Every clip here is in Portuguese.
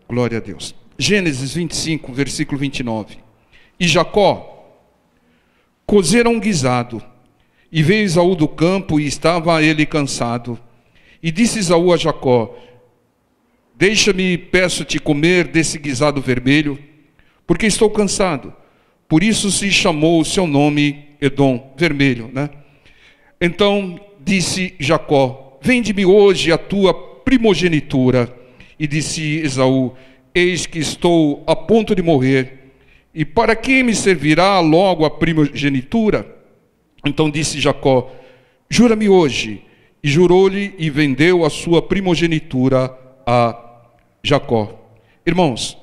Glória a Deus. Gênesis 25, versículo 29. E Jacó cozera um guisado, e veio Esaú do campo, e estava ele cansado. E disse Esaú a Jacó: deixa-me, peço-te, comer desse guisado vermelho, porque estou cansado. Por isso se chamou o seu nome Edom, vermelho, né? Então disse Jacó: vende-me hoje a tua primogenitura. E disse Esaú: eis que estou a ponto de morrer, e para que me servirá logo a primogenitura? Então disse Jacó: jura-me hoje. E jurou-lhe e vendeu a sua primogenitura a Jacó. Irmãos,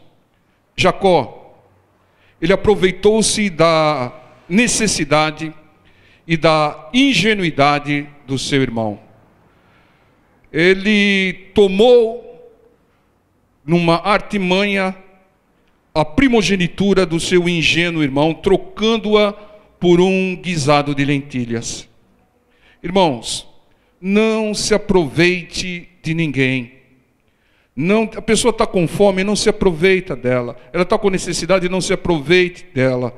Jacó, ele aproveitou-se da necessidade e da ingenuidade do seu irmão. Ele tomou numa artimanha a primogenitura do seu ingênuo irmão, trocando-a por um guisado de lentilhas. Irmãos, não se aproveite de ninguém. Não, a pessoa está com fome, não se aproveita dela. Ela está com necessidade, não se aproveite dela.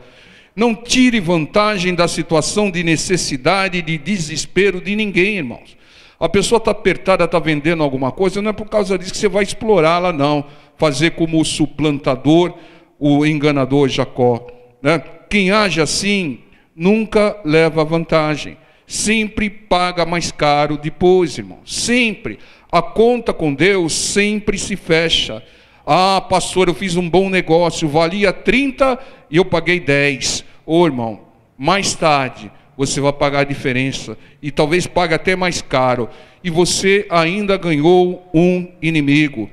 Não tire vantagem da situação de necessidade, de desespero de ninguém, irmãos. A pessoa está apertada, está vendendo alguma coisa, não é por causa disso que você vai explorá-la, não. Fazer como o suplantador, o enganador Jacó, né? Quem age assim nunca leva vantagem. Sempre paga mais caro depois, irmão. Sempre. A conta com Deus sempre se fecha. Ah, pastor, eu fiz um bom negócio, valia 30 e eu paguei 10. Ô, irmão, mais tarde você vai pagar a diferença, e talvez pague até mais caro, e você ainda ganhou um inimigo.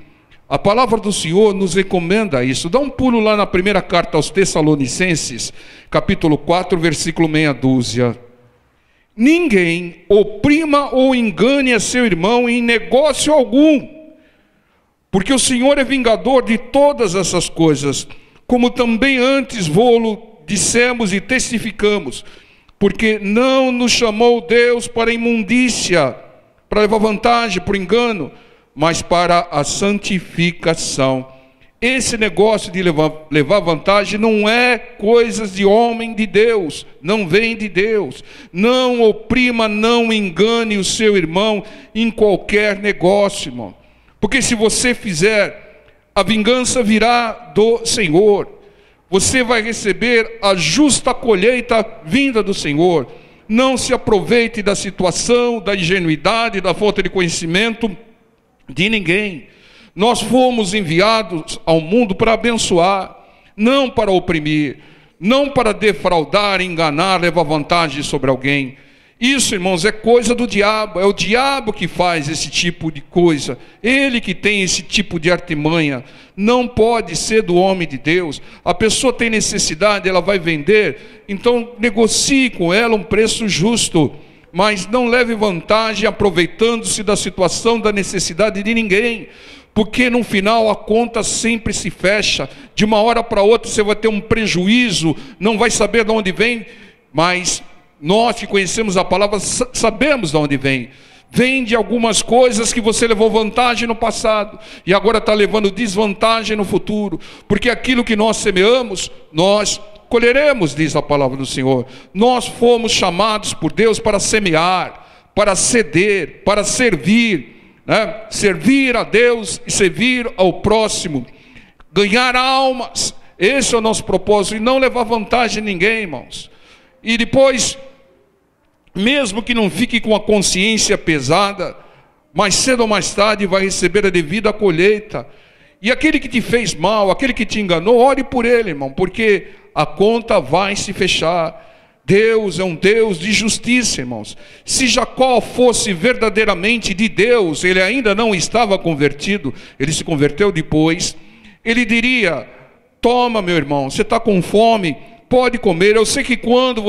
A palavra do Senhor nos recomenda isso. Dá um pulo lá na primeira carta aos Tessalonicenses, capítulo 4, versículo meia dúzia. Ninguém oprima ou engane a seu irmão em negócio algum, porque o Senhor é vingador de todas essas coisas, como também antes vô-lo dissemos e testificamos, porque não nos chamou Deus para imundícia, para levar vantagem, por engano, mas para a santificação. Esse negócio de levar vantagem não é coisas de homem de Deus, não vem de Deus. Não oprima, não engane o seu irmão em qualquer negócio, irmão. Porque se você fizer, a vingança virá do Senhor. Você vai receber a justa colheita vinda do Senhor. Não se aproveite da situação, da ingenuidade, da falta de conhecimento de ninguém. Nós fomos enviados ao mundo para abençoar, não para oprimir, não para defraudar, enganar, levar vantagem sobre alguém. Isso, irmãos, é coisa do diabo. É o diabo que faz esse tipo de coisa. Ele que tem esse tipo de artimanha. Não pode ser do homem de Deus. A pessoa tem necessidade, ela vai vender, então negocie com ela um preço justo, mas não leve vantagem aproveitando-se da situação, da necessidade de ninguém, porque no final a conta sempre se fecha. De uma hora para outra você vai ter um prejuízo, não vai saber de onde vem, mas nós que conhecemos a palavra sabemos de onde vem. Vem de algumas coisas que você levou vantagem no passado e agora está levando desvantagem no futuro, porque aquilo que nós semeamos, nós colheremos, diz a palavra do Senhor. Nós fomos chamados por Deus para semear, para ceder, para servir, né? Servir a Deus e servir ao próximo, ganhar almas. Esse é o nosso propósito, e não levar vantagem a ninguém, irmãos. E depois, mesmo que não fique com a consciência pesada, mais cedo ou mais tarde vai receber a devida colheita. E aquele que te fez mal, aquele que te enganou, ore por ele, irmão, porque a conta vai se fechar. Deus é um Deus de justiça, irmãos. Se Jacó fosse verdadeiramente de Deus, ele ainda não estava convertido, ele se converteu depois, ele diria: toma, meu irmão, você está com fome, pode comer. Eu sei que quando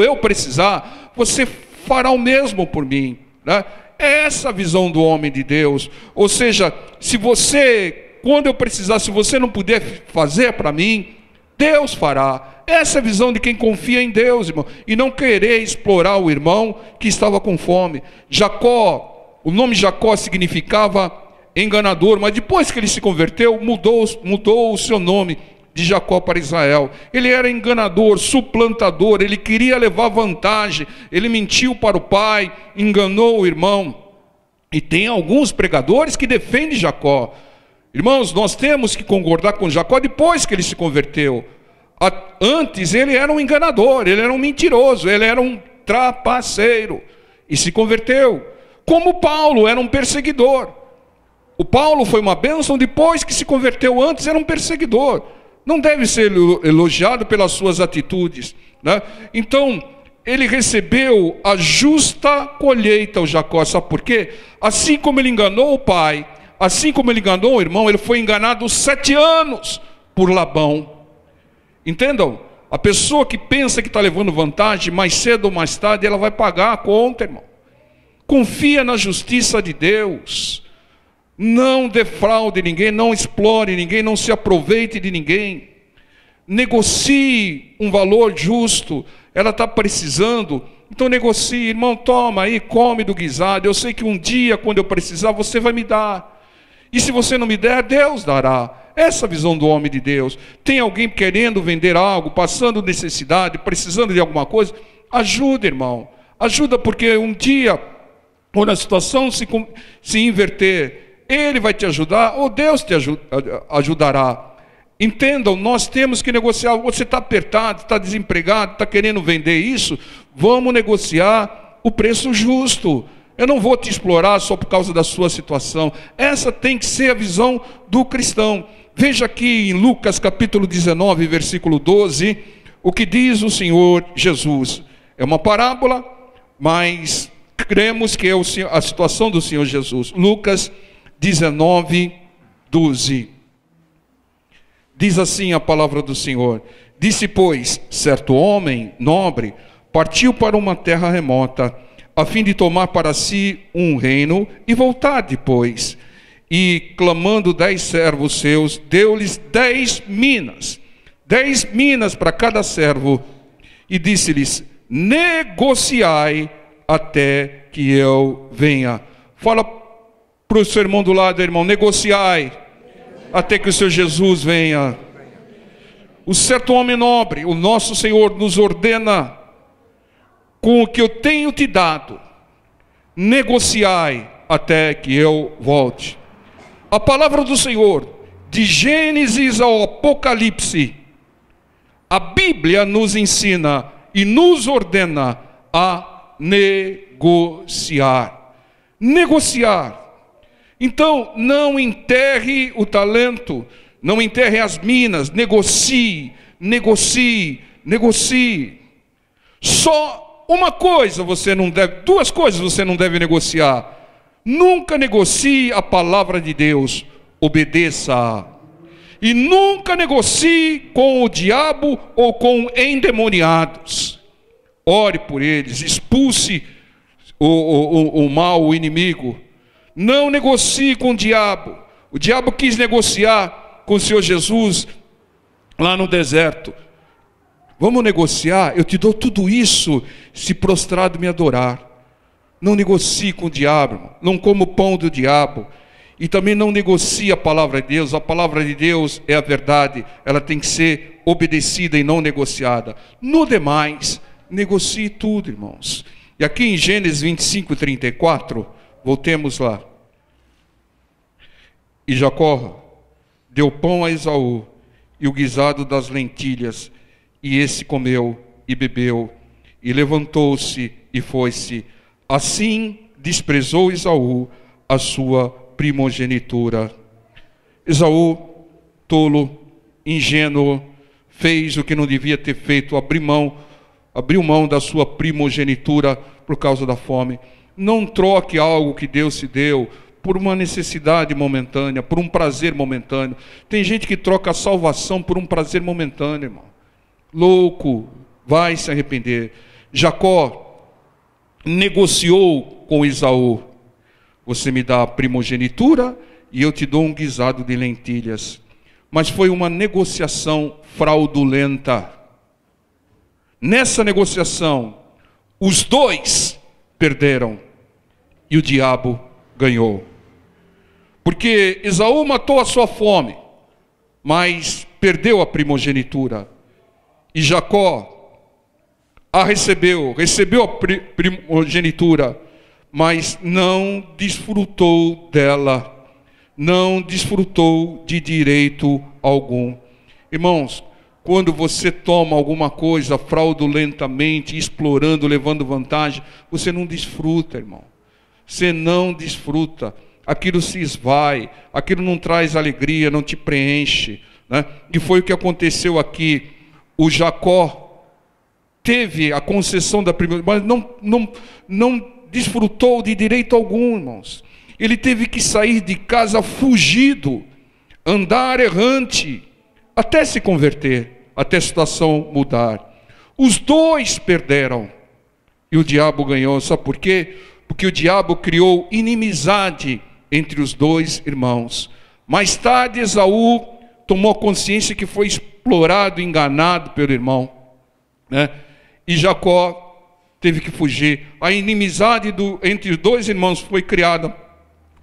eu precisar, você fará o mesmo por mim, né? É essa a visão do homem de Deus. Ou seja, se você, quando eu precisar, se você não puder fazer para mim, Deus fará. Essa é a visão de quem confia em Deus, irmão, e não querer explorar o irmão que estava com fome. Jacó, o nome Jacó significava enganador, mas depois que ele se converteu, mudou o seu nome de Jacó para Israel. Ele era enganador, suplantador, ele queria levar vantagem, ele mentiu para o pai, enganou o irmão. E tem alguns pregadores que defendem Jacó. Irmãos, nós temos que concordar com Jacó depois que ele se converteu. Antes ele era um enganador, ele era um mentiroso, ele era um trapaceiro e se converteu. Como Paulo era um perseguidor. O Paulo foi uma bênção depois que se converteu, antes era um perseguidor. Não deve ser elogiado pelas suas atitudes, né? Então, ele recebeu a justa colheita, o Jacó, sabe por quê? Assim como ele enganou o pai, assim como ele enganou o irmão, ele foi enganado 7 anos por Labão. Entendam? A pessoa que pensa que está levando vantagem, mais cedo ou mais tarde, ela vai pagar a conta, irmão. Confia na justiça de Deus. Não defraude ninguém, não explore ninguém, não se aproveite de ninguém. Negocie um valor justo. Ela está precisando, então negocie. Irmão, toma aí, come do guisado. Eu sei que um dia, quando eu precisar, você vai me dar. E se você não me der, Deus dará. Essa visão do homem de Deus. Tem alguém querendo vender algo, passando necessidade, precisando de alguma coisa? Ajuda, irmão. Ajuda, porque um dia, quando a situação se inverter, ele vai te ajudar ou Deus te ajudará. Entendam, nós temos que negociar. Você está apertado, está desempregado, está querendo vender isso? Vamos negociar o preço justo. Eu não vou te explorar só por causa da sua situação. Essa tem que ser a visão do cristão. Veja aqui em Lucas capítulo 19, versículo 12, o que diz o Senhor Jesus. É uma parábola, mas cremos que é a situação do Senhor Jesus. Lucas 19, 12. Diz assim a palavra do Senhor: disse, pois, certo homem nobre partiu para uma terra remota, a fim de tomar para si um reino e voltar depois. E clamando 10 servos seus, deu-lhes 10 minas. 10 minas para cada servo. E disse-lhes: negociai até que eu venha. Fala para o seu irmão do lado, irmão, negociai até que o Senhor Jesus venha. O certo homem nobre, o nosso Senhor nos ordena: com o que eu tenho te dado, negociai até que eu volte. A palavra do Senhor, de Gênesis ao Apocalipse, a Bíblia nos ensina e nos ordena a negociar. Negociar. Então, não enterre o talento, não enterre as minas, negocie, negocie, negocie. Só uma coisa você não deve, 2 coisas você não deve negociar. Nunca negocie a palavra de Deus, obedeça. E nunca negocie com o diabo ou com endemoniados. Ore por eles, expulse o mal, o inimigo. Não negocie com o diabo. O diabo quis negociar com o Senhor Jesus lá no deserto. Vamos negociar? Eu te dou tudo isso se prostrado me adorar. Não negocie com o diabo, não coma o pão do diabo. E também não negocie a palavra de Deus. A palavra de Deus é a verdade. Ela tem que ser obedecida e não negociada. No demais, negocie tudo, irmãos. E aqui em Gênesis 25, 34, voltemos lá. E Jacó deu pão a Esaú e o guisado das lentilhas, e esse comeu e bebeu, e levantou-se e foi-se. Assim desprezou Esaú a sua primogenitura. Esaú, tolo, ingênuo, fez o que não devia ter feito, abriu mão da sua primogenitura por causa da fome. Não troque algo que Deus te deu por uma necessidade momentânea, por um prazer momentâneo. Tem gente que troca a salvação por um prazer momentâneo, irmão. Louco, vai se arrepender. Jacó negociou com Esaú: você me dá a primogenitura e eu te dou um guisado de lentilhas. Mas foi uma negociação fraudulenta. Nessa negociação, os dois perderam e o diabo ganhou. Porque Esaú matou a sua fome, mas perdeu a primogenitura. E Jacó recebeu a primogenitura, mas não desfrutou dela, não desfrutou de direito algum. Irmãos, quando você toma alguma coisa fraudulentamente, explorando, levando vantagem, você não desfruta, irmão. Você não desfruta. Aquilo se esvai, aquilo não traz alegria, não te preenche, né? E foi o que aconteceu aqui. O Jacó teve a concessão da primeira, mas não desfrutou de direito algum, irmãos. Ele teve que sair de casa fugido, andar errante, até se converter, até a situação mudar. Os dois perderam e o diabo ganhou. Sabe por quê? Porque o diabo criou inimizade entre os dois irmãos. Mais tarde, Esaú tomou consciência que foi explorado, enganado pelo irmão, né? E Jacó teve que fugir. A inimizade entre os dois irmãos foi criada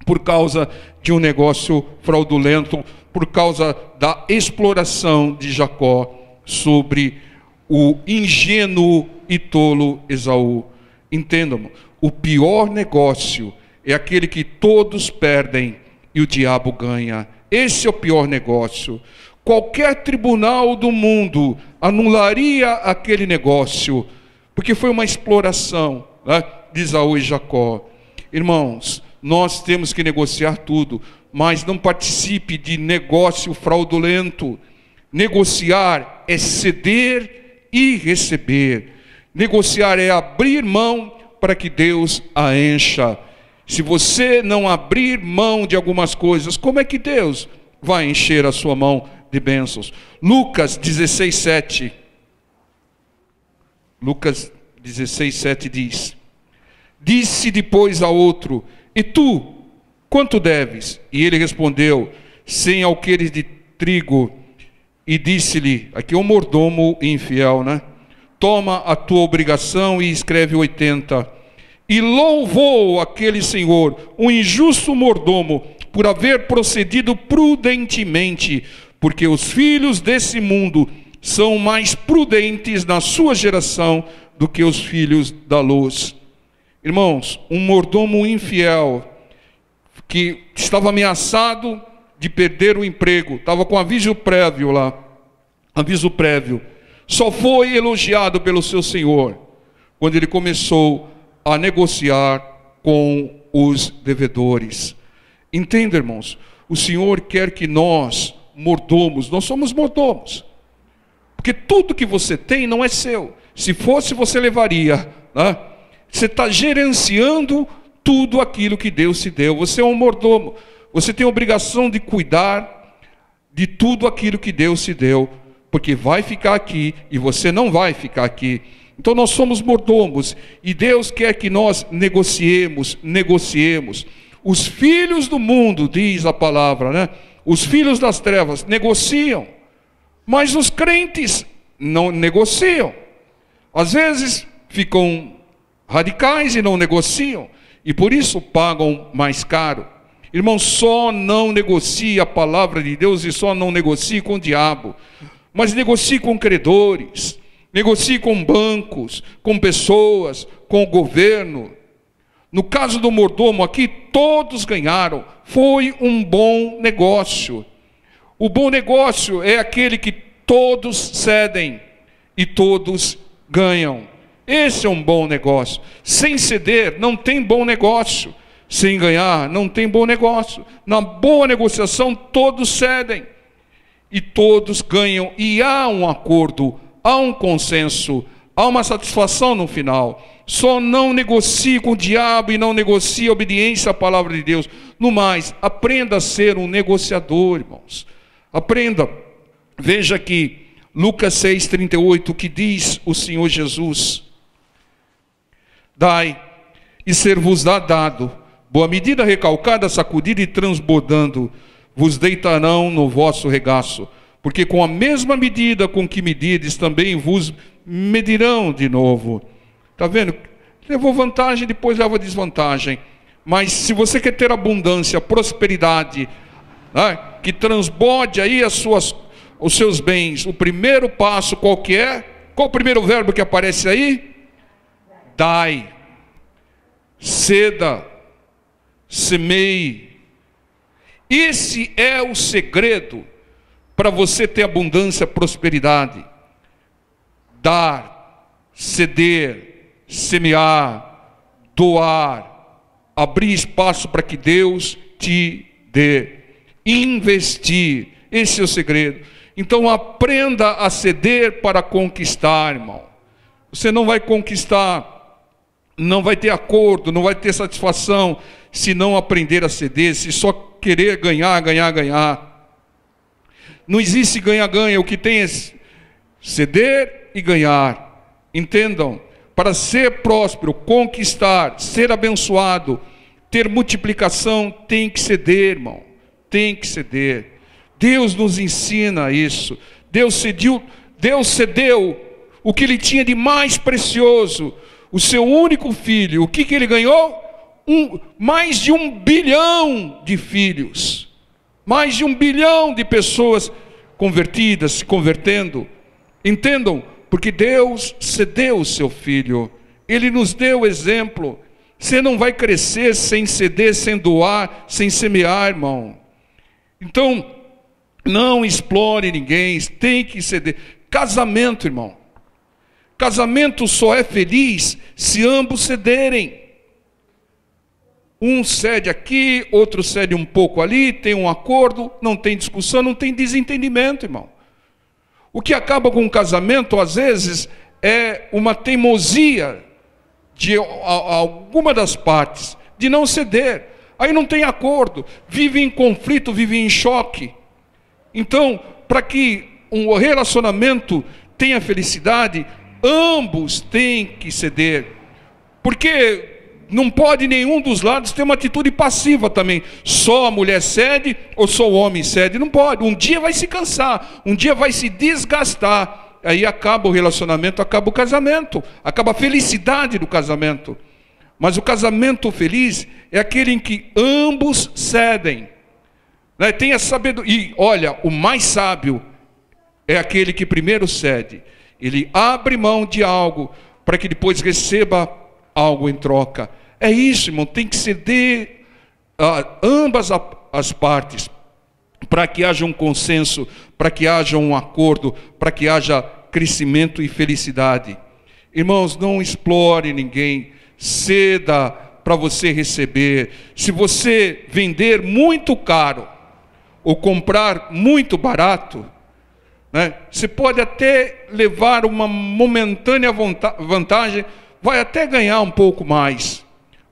por causa de um negócio fraudulento, por causa da exploração de Jacó sobre o ingênuo e tolo Esaú. Entendam, o pior negócio é aquele que todos perdem e o diabo ganha. Esse é o pior negócio. Qualquer tribunal do mundo anularia aquele negócio, porque foi uma exploração, né, de Esaú e Jacó. Irmãos, nós temos que negociar tudo, mas não participe de negócio fraudulento. Negociar é ceder e receber. Negociar é abrir mão para que Deus a encha. Se você não abrir mão de algumas coisas, como é que Deus vai encher a sua mão de bênçãos? Lucas 16:7. Lucas 16:7 diz: disse depois a outro: e tu, quanto deves? E ele respondeu: 100 alqueires de trigo. E disse-lhe, aqui é um mordomo infiel, né? Toma a tua obrigação e escreve 80. E louvou aquele senhor, um injusto mordomo, por haver procedido prudentemente, porque os filhos desse mundo são mais prudentes na sua geração do que os filhos da luz. Irmãos, um mordomo infiel, que estava ameaçado de perder o emprego, estava com aviso prévio lá, só foi elogiado pelo seu senhor, quando ele começou a negociar com os devedores. Entenda, irmãos, o Senhor quer que nós somos mordomos, porque tudo que você tem não é seu. Se fosse, você levaria, né? Você está gerenciando tudo aquilo que Deus te deu. Você é um mordomo, você tem a obrigação de cuidar de tudo aquilo que Deus te deu, porque vai ficar aqui e você não vai ficar aqui. Então nós somos mordomos e Deus quer que nós negociemos. Os filhos do mundo, diz a palavra, né? Os filhos das trevas negociam, mas os crentes não negociam. Às vezes ficam radicais e não negociam, e por isso pagam mais caro. Irmão, só não negocie a palavra de Deus e só não negocie com o diabo, mas negocie com credores, negocie com bancos, com pessoas, com o governo. No caso do mordomo aqui, todos ganharam. Foi um bom negócio. O bom negócio é aquele que todos cedem e todos ganham. Esse é um bom negócio. Sem ceder não tem bom negócio. Sem ganhar não tem bom negócio. Na boa negociação todos cedem e todos ganham. E há um acordo, há um consenso, há uma satisfação no final. Só não negocie com o diabo e não negocie a obediência à palavra de Deus. No mais, aprenda a ser um negociador, irmãos. Aprenda. Veja aqui, Lucas 6,38, o que diz o Senhor Jesus: dai, e ser-vos-á dado, boa medida, recalcada, sacudida e transbordando, vos deitarão no vosso regaço, porque com a mesma medida com que medides, também vos medirão de novo. Está vendo? Levou vantagem, depois leva desvantagem. Mas se você quer ter abundância, prosperidade, né, que transborde aí os seus bens, o primeiro passo qual que é? Qual o primeiro verbo que aparece aí? Dai, ceda, semeie. Esse é o segredo para você ter abundância, prosperidade. Dar, ceder, semear, doar, abrir espaço para que Deus te dê, investir. Esse é o segredo. Então aprenda a ceder para conquistar, irmão. Você não vai conquistar, não vai ter acordo, não vai ter satisfação se não aprender a ceder, se só querer ganhar, ganhar, ganhar. Não existe ganha-ganha, o que tem é ceder e ganhar. Entendam? Para ser próspero, conquistar, ser abençoado, ter multiplicação, tem que ceder, irmão. Tem que ceder. Deus nos ensina isso. Deus cedeu o que ele tinha de mais precioso, o seu único filho. O que ele ganhou? Mais de 1 bilhão de filhos. Mais de 1 bilhão de pessoas convertidas, se convertendo. Entendam? Porque Deus cedeu o seu filho. Ele nos deu exemplo. Você não vai crescer sem ceder, sem doar, sem semear, irmão. Então, não explore ninguém, tem que ceder. Casamento, irmão. Casamento só é feliz se ambos cederem. Um cede aqui, outro cede um pouco ali, tem um acordo, não tem discussão, não tem desentendimento, irmão. O que acaba com o casamento, às vezes, é uma teimosia de alguma das partes, de não ceder. Aí não tem acordo, vive em conflito, vive em choque. Então, para que um relacionamento tenha felicidade, ambos têm que ceder. Porque não pode nenhum dos lados ter uma atitude passiva também. Só a mulher cede ou só o homem cede? Não pode. Um dia vai se cansar, um dia vai se desgastar. Aí acaba o relacionamento, acaba o casamento, acaba a felicidade do casamento. Mas o casamento feliz é aquele em que ambos cedem. Né? Tem a sabedoria. E olha, o mais sábio é aquele que primeiro cede. Ele abre mão de algo para que depois receba algo em troca. É isso, irmão, tem que ceder ambas as partes, para que haja um consenso, para que haja um acordo, para que haja crescimento e felicidade. Irmãos, não explore ninguém, ceda para você receber. Se você vender muito caro, ou comprar muito barato, né, você pode até levar uma momentânea vantagem, vai até ganhar um pouco mais,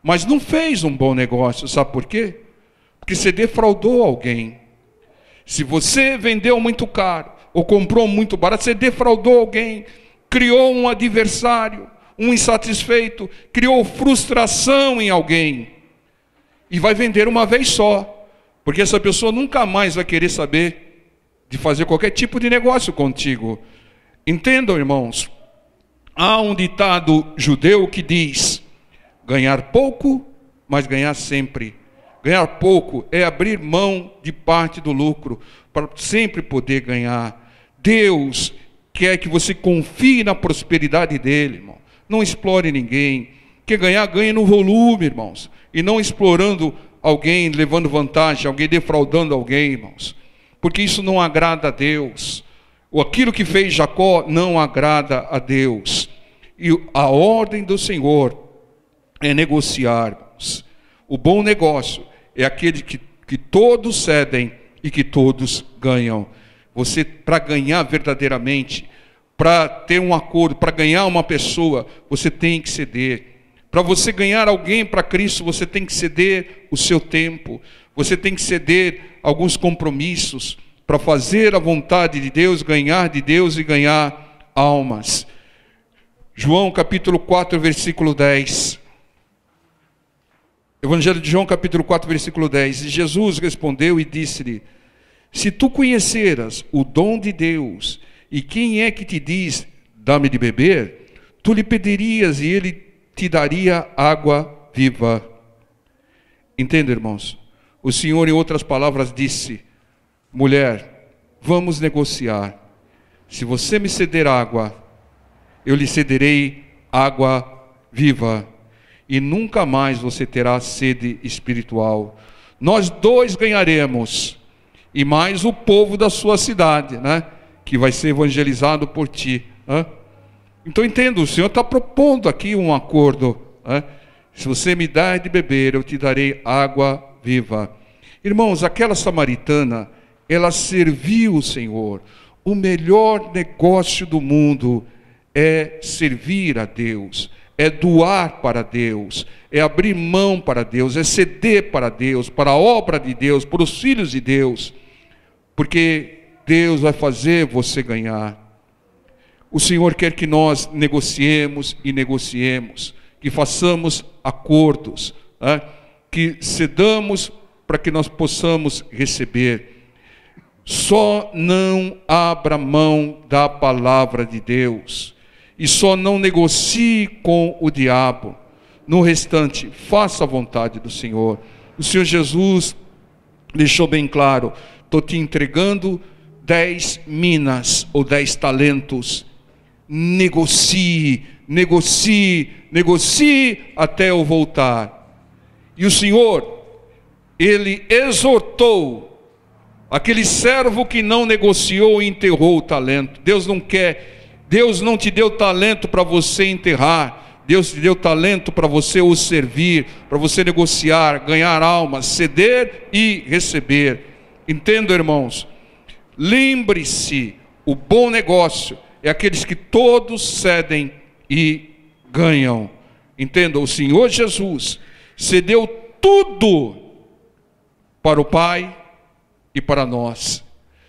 mas não fez um bom negócio. Sabe por quê? Porque você defraudou alguém. Se você vendeu muito caro ou comprou muito barato, você defraudou alguém, criou um adversário, um insatisfeito, criou frustração em alguém, e vai vender uma vez só, porque essa pessoa nunca mais vai querer saber de fazer qualquer tipo de negócio contigo. Entendam, irmãos, há um ditado judeu que diz: ganhar pouco, mas ganhar sempre. Ganhar pouco é abrir mão de parte do lucro, para sempre poder ganhar. Deus quer que você confie na prosperidade dele, irmão. Não explore ninguém. Quer ganhar, ganhe no volume, irmãos. E não explorando alguém, levando vantagem, alguém defraudando alguém, irmãos. Porque isso não agrada a Deus. Ou aquilo que fez Jacó não agrada a Deus. E a ordem do Senhor é negociarmos. O bom negócio é aquele que todos cedem e que todos ganham. Você, para ganhar verdadeiramente, para ter um acordo, para ganhar uma pessoa, você tem que ceder. Para você ganhar alguém para Cristo, você tem que ceder o seu tempo. Você tem que ceder alguns compromissos para fazer a vontade de Deus, ganhar de Deus e ganhar almas. João capítulo 4, versículo 10. Evangelho de João capítulo 4, versículo 10. E Jesus respondeu e disse-lhe: se tu conheceras o dom de Deus, e quem é que te diz, dá-me de beber, tu lhe pedirias e ele te daria água viva. Entende, irmãos? O Senhor, em outras palavras, disse: mulher, vamos negociar. Se você me ceder água, eu lhe cederei água viva, e nunca mais você terá sede espiritual. Nós dois ganharemos, e mais o povo da sua cidade, né? Que vai ser evangelizado por ti. Então entenda, o Senhor está propondo aqui um acordo. Se você me der de beber, eu te darei água viva. Irmãos, aquela samaritana, ela serviu o Senhor. O melhor negócio do mundo é servir a Deus, é doar para Deus, é abrir mão para Deus, é ceder para Deus, para a obra de Deus, para os filhos de Deus, porque Deus vai fazer você ganhar. O Senhor quer que nós negociemos e negociemos, que façamos acordos, que cedamos para que nós possamos receber. Só não abra mão da palavra de Deus, e só não negocie com o diabo. No restante, faça a vontade do Senhor. O Senhor Jesus deixou bem claro: estou te entregando 10 minas ou 10 talentos. Negocie, negocie, negocie até eu voltar. E o Senhor, Ele exortou aquele servo que não negociou e enterrou o talento. Deus não quer, Deus não te deu talento para você enterrar. Deus te deu talento para você o servir, para você negociar, ganhar almas, ceder e receber. Entenda, irmãos, lembre-se, o bom negócio é aqueles que todos cedem e ganham. Entenda, o Senhor Jesus cedeu tudo para o Pai e para nós.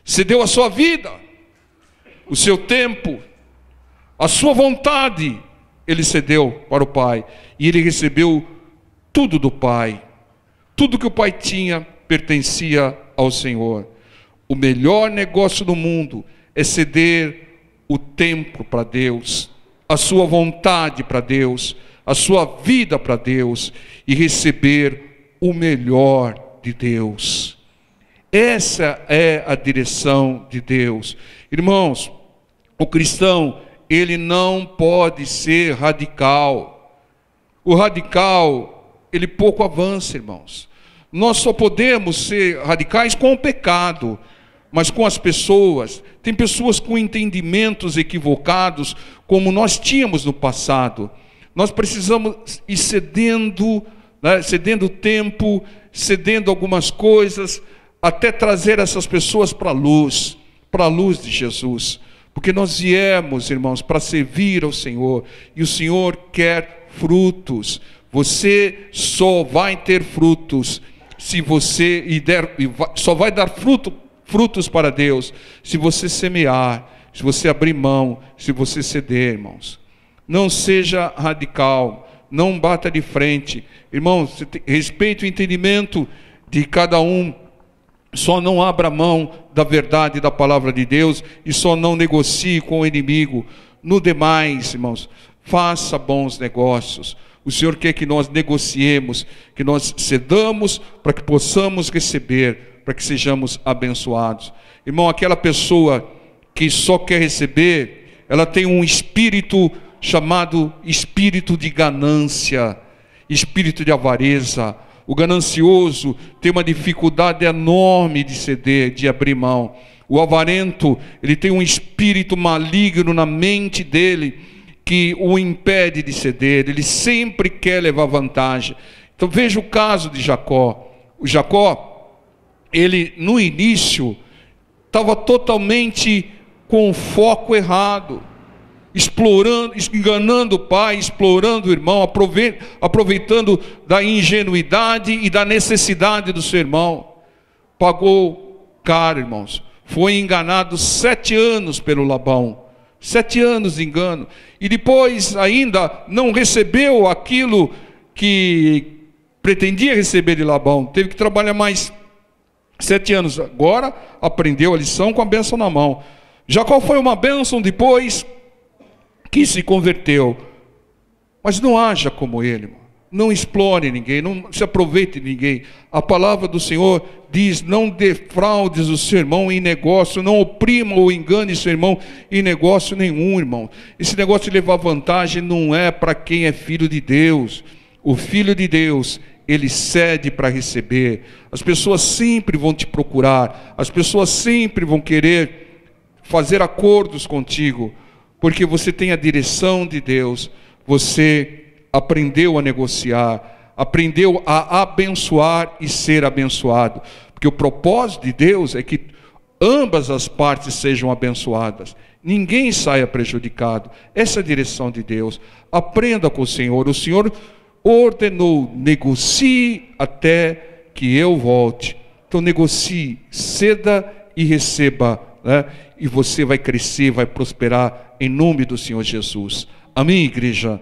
Cedeu a sua vida, o seu tempo, a sua vontade, Ele cedeu para o Pai. E Ele recebeu tudo do Pai. Tudo que o Pai tinha pertencia ao Senhor. O melhor negócio do mundo é ceder o tempo para Deus, a sua vontade para Deus, a sua vida para Deus, e receber o melhor de Deus. Essa é a direção de Deus. Irmãos, o cristão, ele não pode ser radical. O radical, ele pouco avança, irmãos. Nós só podemos ser radicais com o pecado, mas com as pessoas. Tem pessoas com entendimentos equivocados, como nós tínhamos no passado. Nós precisamos ir cedendo, cedendo tempo, cedendo algumas coisas, até trazer essas pessoas para a luz de Jesus. Porque nós viemos, irmãos, para servir ao Senhor, e o Senhor quer frutos. Você só vai ter frutos se você só vai dar frutos para Deus se você semear, se você abrir mão, se você ceder, irmãos. Não seja radical, não bata de frente, irmãos. Respeite o entendimento de cada um. Só não abra mão da verdade da palavra de Deus, e só não negocie com o inimigo. No demais, irmãos, faça bons negócios. O Senhor quer que nós negociemos, que nós cedamos para que possamos receber, para que sejamos abençoados. Irmão, aquela pessoa que só quer receber, ela tem um espírito chamado espírito de ganância, espírito de avareza. O ganancioso tem uma dificuldade enorme de ceder, de abrir mão. O avarento, ele tem um espírito maligno na mente dele, que o impede de ceder. Ele sempre quer levar vantagem. Então veja o caso de Jacó. O Jacó, ele no início estava totalmente com o foco errado, explorando, enganando o pai, explorando o irmão, aproveitando da ingenuidade e da necessidade do seu irmão. Pagou caro, irmãos. Foi enganado 7 anos pelo Labão. 7 anos de engano. E depois ainda não recebeu aquilo que pretendia receber de Labão. Teve que trabalhar mais 7 anos. Agora aprendeu a lição com a bênção na mão. Jacó foi uma bênção depois que se converteu. Mas não haja como ele, irmão. Não explore ninguém, não se aproveite de ninguém. A palavra do Senhor diz: não defraudes o seu irmão em negócio, não oprima ou engane seu irmão em negócio nenhum, irmão. Esse negócio de levar vantagem não é para quem é filho de Deus. O filho de Deus, ele cede para receber. As pessoas sempre vão te procurar, as pessoas sempre vão querer fazer acordos contigo, porque você tem a direção de Deus, você aprendeu a negociar, aprendeu a abençoar e ser abençoado, porque o propósito de Deus é que ambas as partes sejam abençoadas, ninguém saia prejudicado. Essa é a direção de Deus. Aprenda com o Senhor ordenou: negocie até que eu volte. Então negocie, ceda e receba, né? E você vai crescer, vai prosperar em nome do Senhor Jesus. Amém, igreja?